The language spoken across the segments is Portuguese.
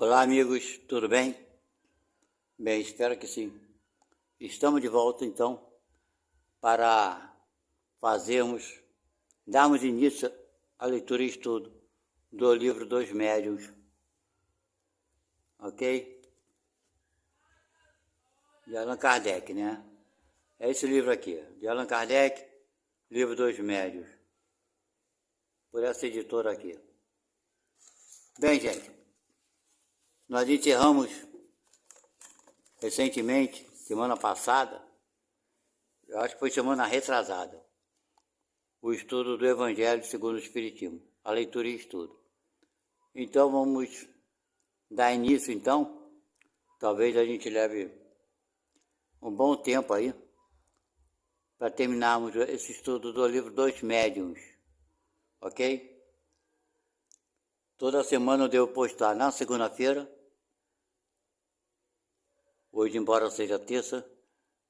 Olá amigos, tudo bem? Bem, espero que sim. Estamos de volta então para darmos início à leitura e estudo do livro dos médiuns, ok? De Allan Kardec, né? É esse livro aqui, de Allan Kardec, livro dos médiuns, por essa editora aqui. Bem, gente, nós encerramos recentemente, semana passada, eu acho que foi semana retrasada, o estudo do Evangelho segundo o Espiritismo, a leitura e estudo. Então vamos dar início então, talvez a gente leve um bom tempo aí, para terminarmos esse estudo do livro dos médiuns, ok? Toda semana eu devo postar na segunda-feira, hoje embora seja terça,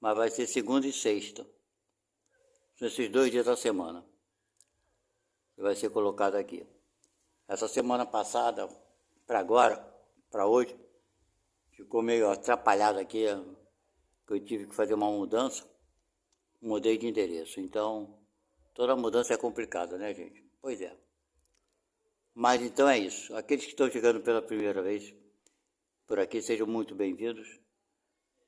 mas vai ser segunda e sexta. São esses 2 dias da semana que vai ser colocado aqui. Essa semana passada, para agora, para hoje, ficou meio atrapalhado aqui, que eu tive que fazer uma mudança, mudei de endereço. Então, toda mudança é complicada, né, gente? Pois é. Mas então é isso. Aqueles que estão chegando pela primeira vez por aqui, sejam muito bem-vindos.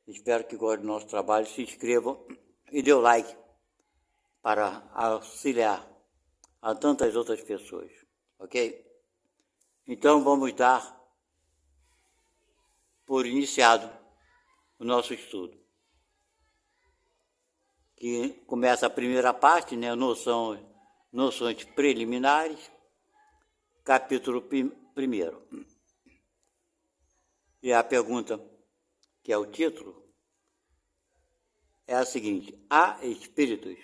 Espero que gostem do nosso trabalho, se inscrevam e dê o like para auxiliar a tantas outras pessoas, ok? Então vamos dar por iniciado o nosso estudo, que começa a primeira parte, né? Noções preliminares, capítulo 1. E a pergunta, que é o título, é a seguinte: há espíritos?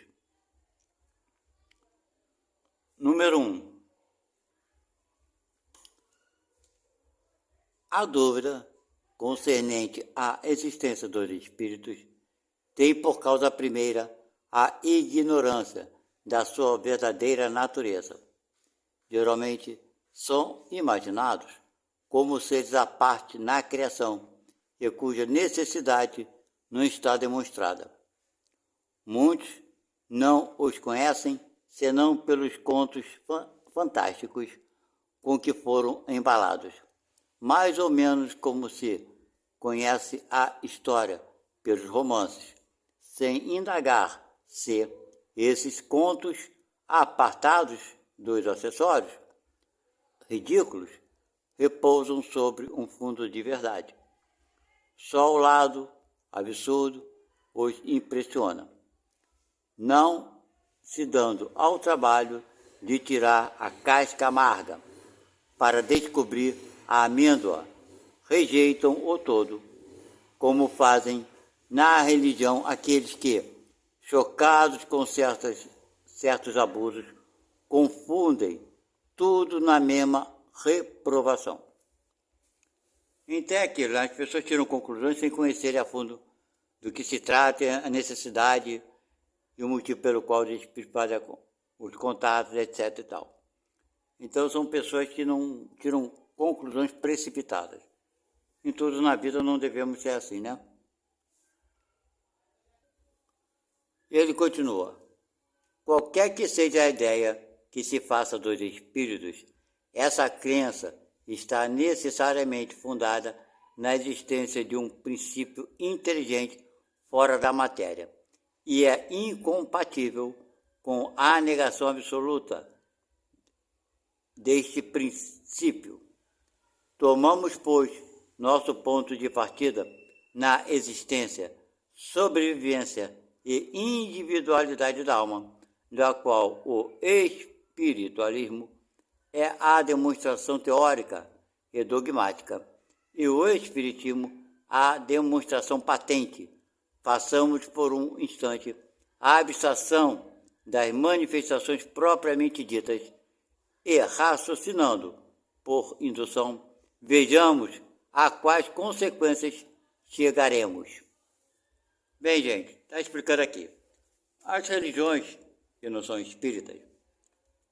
Número 1. A dúvida concernente à existência dos espíritos tem por causa primeira a ignorância da sua verdadeira natureza. Geralmente são imaginados como seres à parte na criação e cuja necessidade não está demonstrada. Muitos não os conhecem senão pelos contos fantásticos com que foram embalados, mais ou menos como se conhece a história pelos romances, sem indagar se esses contos, apartados dos acessórios ridículos, repousam sobre um fundo de verdade. Só o lado absurdo os impressiona, não se dando ao trabalho de tirar a casca amarga para descobrir a amêndoa. Rejeitam o todo, como fazem na religião aqueles que, chocados com certos abusos, confundem tudo na mesma reprovação. Então é aquilo, as pessoas tiram conclusões sem conhecerem a fundo do que se trata, a necessidade e o motivo pelo qual os espíritos fazem os contatos, etc. e tal. Então são pessoas que não tiram conclusões precipitadas. Em tudo na vida não devemos ser assim, né? Ele continua: qualquer que seja a ideia que se faça dos espíritos, essa crença está necessariamente fundada na existência de um princípio inteligente fora da matéria e é incompatível com a negação absoluta deste princípio. Tomamos, pois, nosso ponto de partida na existência, sobrevivência e individualidade da alma, da qual o espiritualismo é a demonstração teórica e dogmática, e o espiritismo a demonstração patente. Façamos por um instante a abstração das manifestações propriamente ditas e, raciocinando por indução, vejamos a quais consequências chegaremos. Bem, gente, está explicando aqui. As religiões que não são espíritas,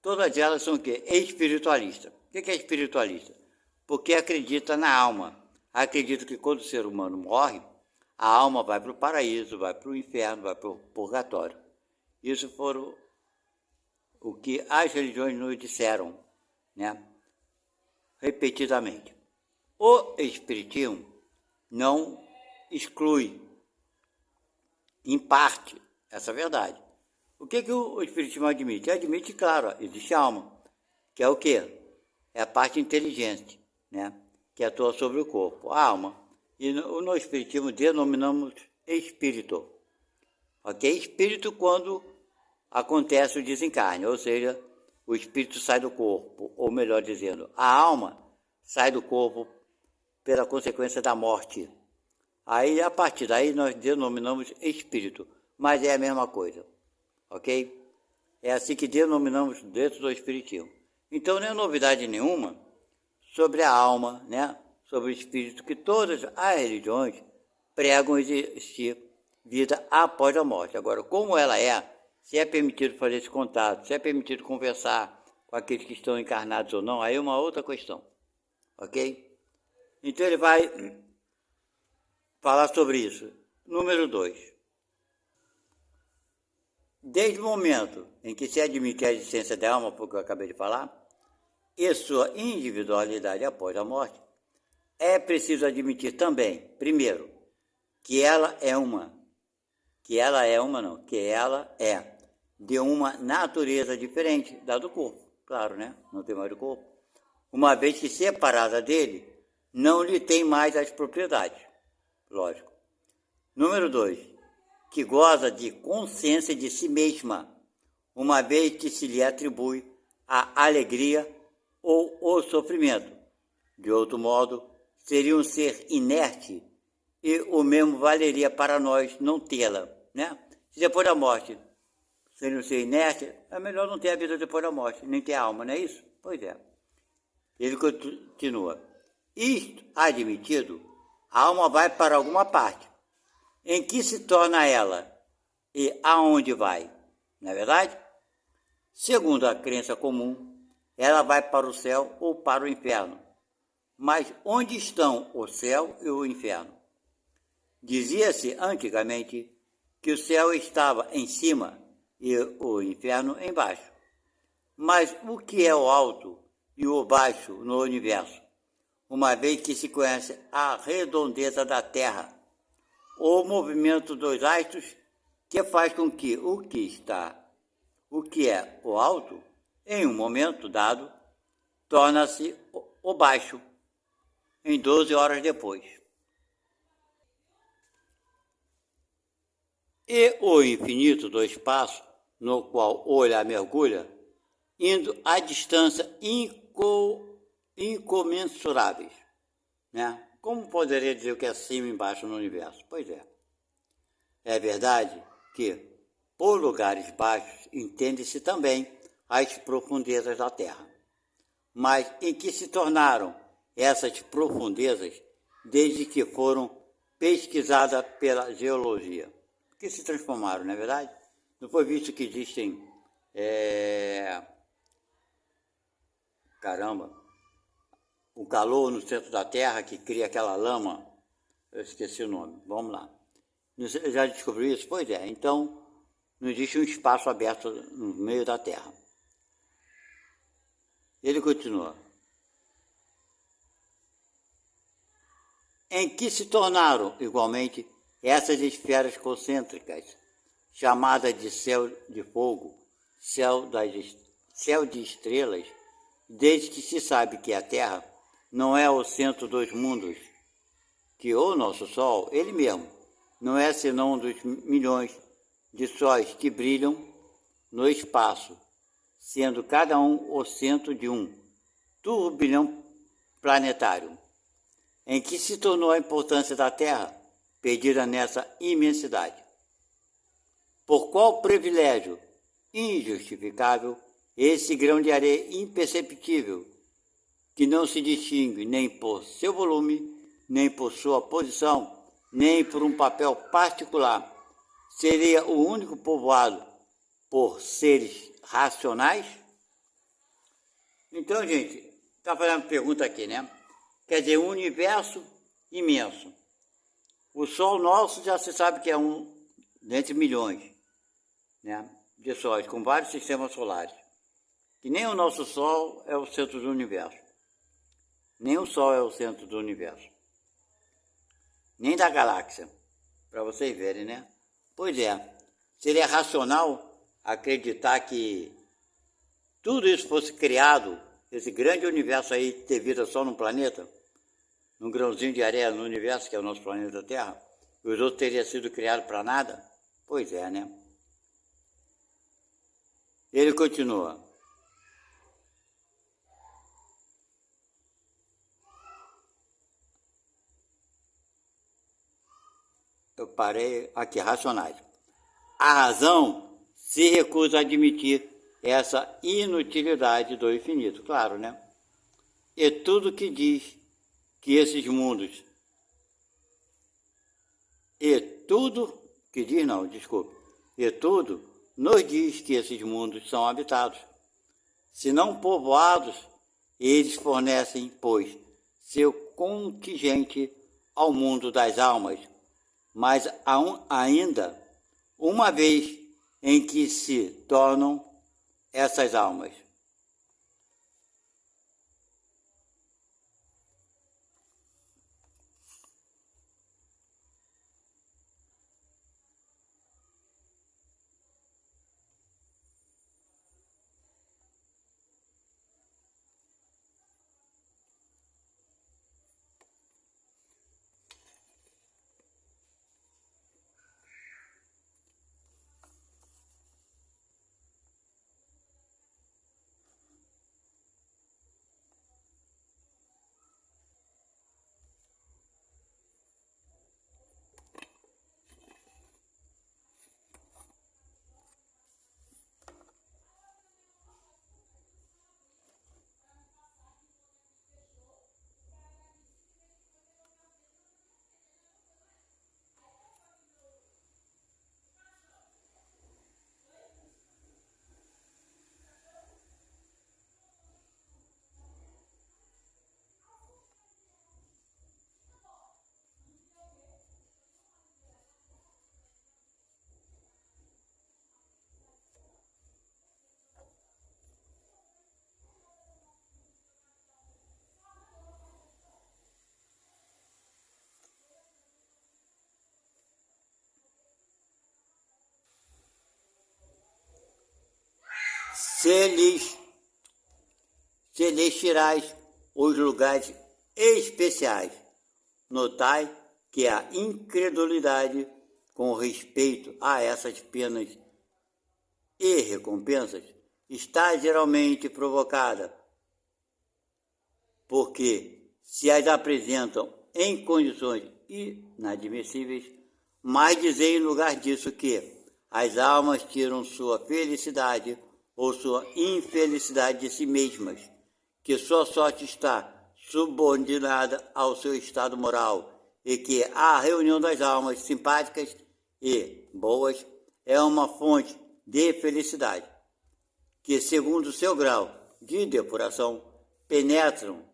todas elas são o quê? Espiritualistas. O que é espiritualista? porque acredita na alma. Acredita que quando o ser humano morre, a alma vai para o paraíso, vai para o inferno, vai para o purgatório. Isso foram o que as religiões nos disseram, né? Repetidamente. O Espiritismo não exclui, em parte, essa verdade. O que o Espiritismo admite? Admite, claro, existe alma, que é o quê? É a parte inteligente, né? Que atua sobre o corpo, a alma. E no Espiritismo denominamos espírito. Ok? Espírito quando acontece o desencarne, ou seja, o espírito sai do corpo, ou melhor dizendo, a alma sai do corpo pela consequência da morte. Aí, a partir daí, nós denominamos espírito, mas é a mesma coisa, ok? É assim que denominamos dentro do espiritismo. Então, não é novidade nenhuma sobre a alma, né? Sobre o espírito, que todas as religiões pregam existir vida após a morte. Agora, como ela é, se é permitido fazer esse contato, se é permitido conversar com aqueles que estão encarnados ou não, aí é uma outra questão, ok? Então ele vai falar sobre isso. Número 2. Desde o momento em que se admite a existência da alma, porque eu acabei de falar, e sua individualidade após a morte, é preciso admitir também, primeiro, que ela é de uma natureza diferente da do corpo. Claro, né? Não tem mais do corpo. Uma vez que separada dele, não lhe tem mais as propriedades. Lógico. Número 2. Que goza de consciência de si mesma, uma vez que se lhe atribui a alegria ou o sofrimento. De outro modo, seria um ser inerte e o mesmo valeria para nós não tê-la, né? Se depois da morte seria um ser inerte, é melhor não ter a vida depois da morte, nem ter a alma, não é isso? Pois é. Ele continua. Isto admitido, a alma vai para alguma parte. Em que se torna ela e aonde vai? Não é verdade? Segundo a crença comum, ela vai para o céu ou para o inferno. Mas onde estão o céu e o inferno? Dizia-se antigamente que o céu estava em cima e o inferno embaixo. Mas o que é o alto e o baixo no universo? Uma vez que se conhece a redondeza da Terra, o movimento dos astros, que faz com que o que é o alto, em um momento dado, torna-se o baixo, em 12 horas depois. E o infinito do espaço, no qual o olhar mergulha, indo a distância incomensuráveis, né? Como poderia dizer o que é cima e embaixo no universo? Pois é. É verdade que, por lugares baixos, entende-se também as profundezas da Terra. Mas em que se tornaram essas profundezas desde que foram pesquisadas pela geologia? Que se transformaram, não é verdade? Não foi visto que existem o calor no centro da Terra que cria aquela lama, eu esqueci o nome, vamos lá. Já descobriu isso? Pois é, então não existe um espaço aberto no meio da Terra. Ele continua. Em que se tornaram, igualmente, essas esferas concêntricas, chamadas de céu de fogo, céu de estrelas, desde que se sabe que a Terra não é o centro dos mundos, que o nosso Sol, ele mesmo, não é senão um dos milhões de sóis que brilham no espaço, sendo cada um o centro de um turbilhão planetário. Em que se tornou a importância da Terra, perdida nessa imensidade? Por qual privilégio injustificável esse grão de areia imperceptível, que não se distingue nem por seu volume, nem por sua posição, nem por um papel particular, seria o único povoado por seres racionais? Então, gente, está fazendo pergunta aqui, né? quer dizer, um universo imenso. O Sol nosso já se sabe que é um dentre milhões, né, de sóis, com vários sistemas solares. Que nem o nosso Sol é o centro do universo. Nem o Sol é o centro do universo. Nem da galáxia. Para vocês verem, né? Pois é, seria racional acreditar que tudo isso fosse criado, esse grande universo aí, ter vida só num planeta, num grãozinho de areia no universo, que é o nosso planeta Terra, e os outros teriam sido criados para nada? Pois é, né? Ele continua. Eu parei aqui, racionais. A razão se recusa a admitir essa inutilidade do infinito, claro, né? E tudo que diz que esses mundos... E tudo nos diz que esses mundos são habitados. Se não povoados, eles fornecem, pois, seu contingente ao mundo das almas, mas ainda, uma vez em que se tornam essas almas. Se lhes tirais os lugares especiais, notai que a incredulidade com respeito a essas penas e recompensas está geralmente provocada, porque se as apresentam em condições inadmissíveis, mas dizem em lugar disso que as almas tiram sua felicidade ou sua infelicidade de si mesmas, que sua sorte está subordinada ao seu estado moral e que a reunião das almas simpáticas e boas é uma fonte de felicidade, que segundo seu grau de depuração penetram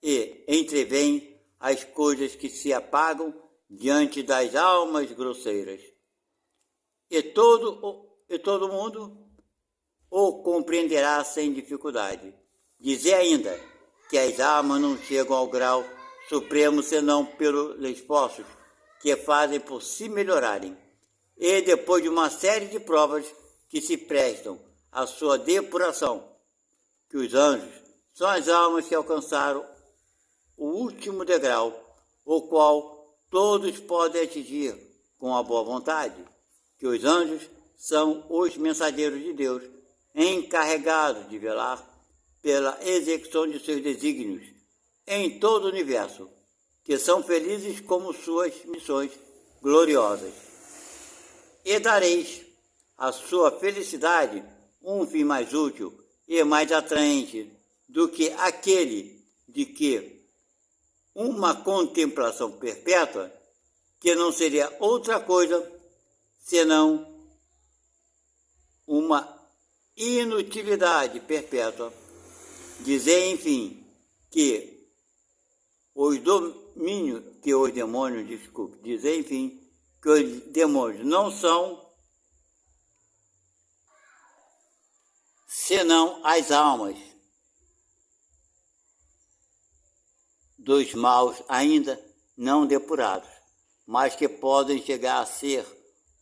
e entreveem as coisas que se apagam diante das almas grosseiras. E todo mundo o compreenderá sem dificuldade. Dizer ainda que as almas não chegam ao grau supremo senão pelos esforços que fazem por se melhorarem, e depois de uma série de provas que se prestam à sua depuração, que os anjos são as almas que alcançaram o último degrau, o qual todos podem atingir com a boa vontade, que os anjos são os mensageiros de Deus, encarregados de velar pela execução de seus desígnios em todo o universo, que são felizes como suas missões gloriosas. E dareis à sua felicidade um fim mais útil e mais atraente do que aquele de que uma contemplação perpétua, que não seria outra coisa senão uma inutilidade perpétua. Dizer, enfim, que os domínios que os demônios, dizem, enfim, que os demônios não são senão as almas dos maus ainda não depurados, mas que podem chegar a ser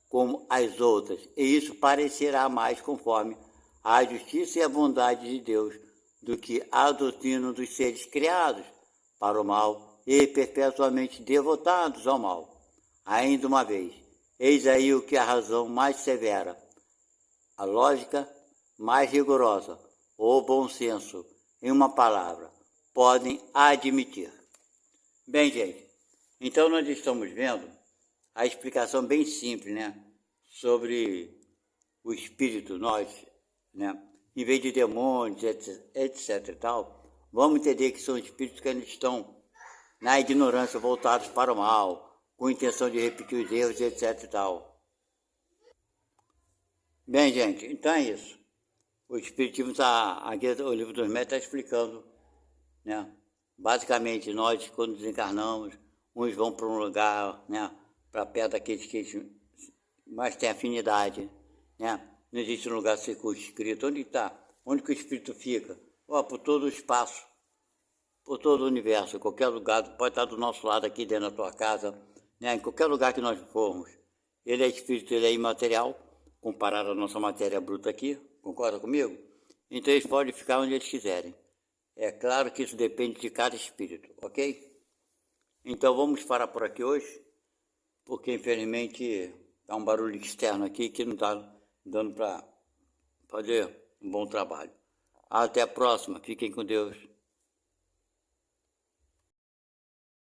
como as outras, e isso parecerá mais conforme a justiça e a bondade de Deus do que a doutrina dos seres criados para o mal e perpetuamente devotados ao mal. Ainda uma vez, eis aí o que a razão mais severa, a lógica mais rigorosa, o bom senso, em uma palavra, podem admitir. Bem, gente, então nós estamos vendo a explicação bem simples, né, sobre o espírito, nós, né, em vez de demônios, etc e tal, vamos entender que são espíritos que ainda estão na ignorância, voltados para o mal, com intenção de repetir os erros, etc e tal. Bem, gente, então é isso. O Espiritismo aqui o Livro dos Médiuns está explicando, né? Basicamente, nós, quando desencarnamos, uns vão para um lugar, né, para perto daqueles que mais têm afinidade, né? Não existe um lugar circunscrito. Onde está? Onde que o Espírito fica? Por todo o espaço, por todo o universo, em qualquer lugar, pode estar do nosso lado aqui dentro da tua casa, né? Em qualquer lugar que nós formos. Ele é Espírito, ele é imaterial, comparado à nossa matéria bruta aqui, concorda comigo? Então eles podem ficar onde eles quiserem. É claro que isso depende de cada espírito, ok? Então vamos parar por aqui hoje, porque infelizmente há um barulho externo aqui que não está dando para fazer um bom trabalho. Até a próxima, fiquem com Deus.